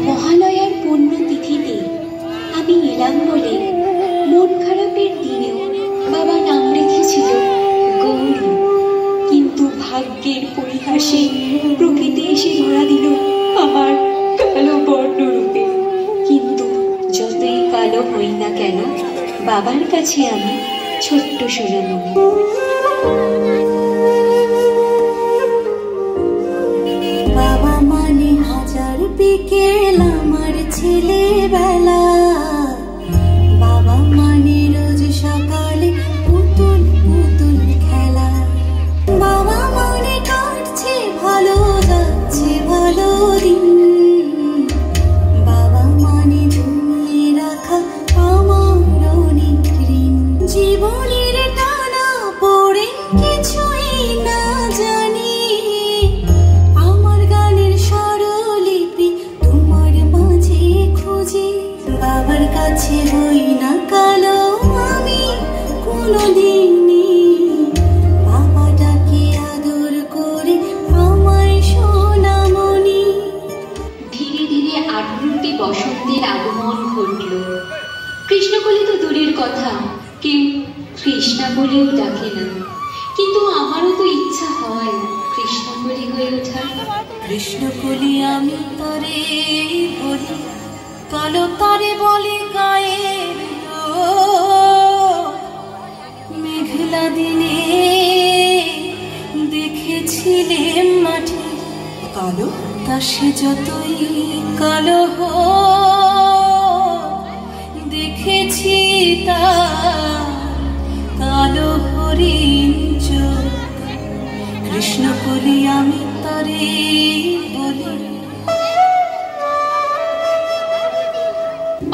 মহালয়ার পুণ্যতিথিতে আমি এলাম বলে মন খারাপের দিনেও বাবা নাম রেখেছিল গৌরী। কিন্তু ভাগ্যের পরিহাসে প্রকৃতি এসে ধরা দিল আমার কালো বর্ণরূপে। কিন্তু যতই কালো হই না কেন, বাবার কাছে আমি ছোট্ট সোনামণি। বাবা মানে হাজার বিকেল আমার ছেলেবেলা, বাবা মানে রোজ সকালে পুতুল পুতুল খেলা, বাবা মানে কাটছে ভালো যাচ্ছে ভালো দিন, বাবা মানে জমিয়ে রাখা আমার অনেক ঋণ। জীবনের টানা পড়ে কিছুই না জানি, আমার গানের স্বরলিপি তোমার মাঝে খুঁজি। বাবার কাছে হই না কালো আমি কোনোদিনই, বাবাটাকে আদর করে আমায় সোনামণি। ধীরে ধীরে আঠেরোটি বসন্তের আগমন ঘটল। কৃষ্ণকলি তো দূরের কথা, কেউ কৃষ্ণা বলেও ডাকে না। কিন্তু আমারও তো ইচ্ছা হয় কৃষ্ণকলি হয়ে ওঠার। কৃষ্ণকলি আমি তরে বলি, কালো তরে বলি গায়ের মেঘলা দিনে দেখেছিলে মাঠে কালো, তা সে যতই কালো দেখেছি তার কালো হরিণ চোখ। কৃষ্ণকলি আমি তরে বলি।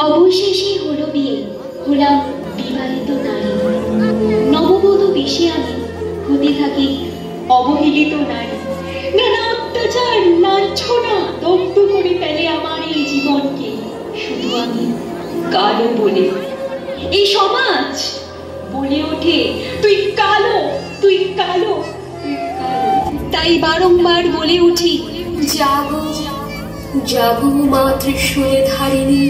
অবশেষে হলো বিয়ে, হলাম বিবাহিত নারী। নববধূ বেশে আমি হতে থাকি অবহেলিত নারী। নানা অত্যাচার লাঞ্ছনা দগ্ধ করে ফেলে আমার এই জীবনকে। শুধু আমি কালো বলে এই সমাজ বলে ওঠে তুই কালো, তুই কালো, তুই কালো। তাই বারংবার বলে উঠি জাগো জাগো মা ত্রিশূলে ধারিণী,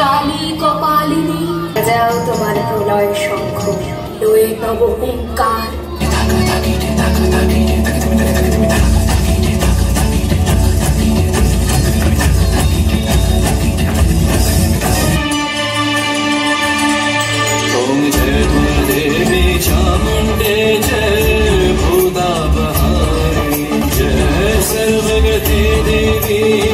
কালী কপালিনী। যাও তোমার প্রলয় শঙ্খ, লয়ে তব হুঙ্কার। देवी चामुंडे जय भूदा बहारी, जय सर्वगति देवी।